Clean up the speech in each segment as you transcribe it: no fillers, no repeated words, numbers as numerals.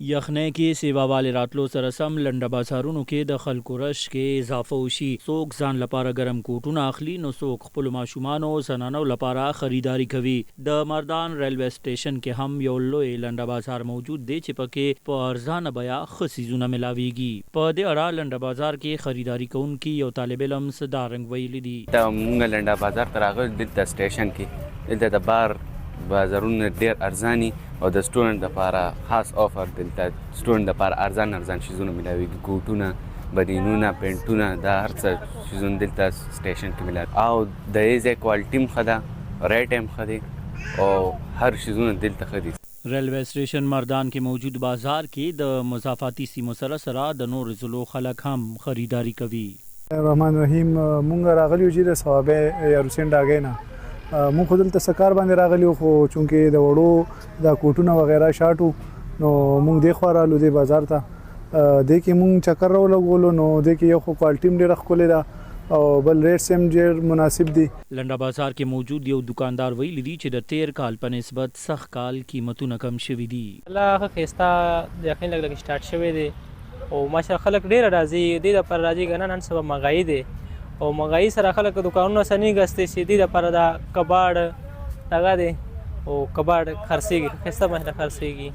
یخنۍ کې سیوا والې راتلو سره سم لنډه بازارونو کې د خلکو رش کې اضافه وشي. څوک ځان لپاره ګرم کوټونه اخلي نو څوک خپلو ماشومانو زنانو لپاره خریداري کوي. د مردان ریلوے سټیشن کې هم یو لوی لنډه بازار موجود دی چې پکې په ارزانه بیه ښه څیزونه ملاویږي. په دې اړه لنډه بازار کې خریداري کوونکي یو طالب علم صدارنګ ویلي دي. دا مونږ لنډه بازار ته راغلو دلته سټیشن کې دلته د بار بازارونه ډېر ارزاني او د سټوډنټ دپاره خاص آفر دلته سټوډنټ دپاره ارزان شیزونه میلاویږي. کوټونه، بدینونه، پینټونه، دا هر څه شیزونه دلته سټیشن کې میلاوي او د دې ځای کوالټي هم ښه ده، ریټ هم ښه دی او هر شیزونه دلته ښه دي. ریلوے سټیشن مردان کې موجود بازار کې د مضافاتي سیمو سره د نور ضلعو خلک هم خریداري کوي. رحمان رحیم مونږ راغلیو چې د صوابه یا روسین ډاګې نه مونږ خو دلته سکار باندې راغلیو، خو چونکې د وړو دا کوټونه وغیره شاټو نو مونږ دې خوا رالو دې بازار ته. دې کې مونږ چکر راولګولو نو دې کې یو خو کوالټي هم ډېره ښکلې ده او بل ریټس هم ډېر مناسب دي. لنډه بازار کې موجود یو دکاندار ویلي دي چې د تیر کال په نسبت سخت کال قیمتونه کم شوي دي. الله ښایسته یقین لږ سټارټ شوی دی او ماشاءالله خلک ډېر راځي. دې دپاره راځي که نن سبا مهنګایي دی او مهنګایي سره خلک دوکانونه سنې ګستې چې دې دپاره دا کباړ دغه دی او کباړ خرڅېږي، ښایسته ماشاءالله خرڅېږي،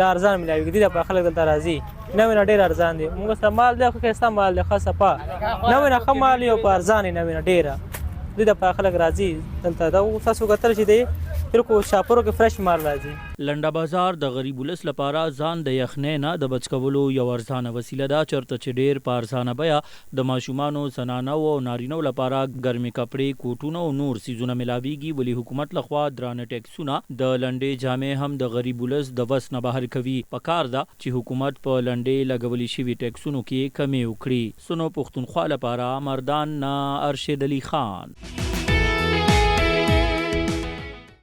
دا ارزان ملاویږي. دې دپاره خلک دلته راځي. نوې نه ډېر ارزان دی، موږ سره مال دی ښایسته مال دی، ښه صفا نوې نه ښه مال او په ارزان یې نوې نه ډېره. دې دپاره خلک راځي دلته. دا تاسو کتل چې دی بالکل شاپورو کې فرش مال راځي. لنډه بازار د غریب ولس لپاره ځان د یخنۍ نه د بچ کولو یو ارزانه وسیله ده، چېرته چې ډېر په ارزانه بیه د ماشومانو، زنانو او نارینهو لپاره ګرمې کپړې، کوټونه او نور څیزونه ملاویږي. ولې حکومت لخوا درانه ټیکسونه د لنډې جامې هم د غریب ولس د وس نه بهر کوي. پکار ده چې حکومت په لنډې لګولې شوي ټیکسونو کې کمې وکړي. سنو پښتونخوا لپاره مردان نه ارشد علي خان.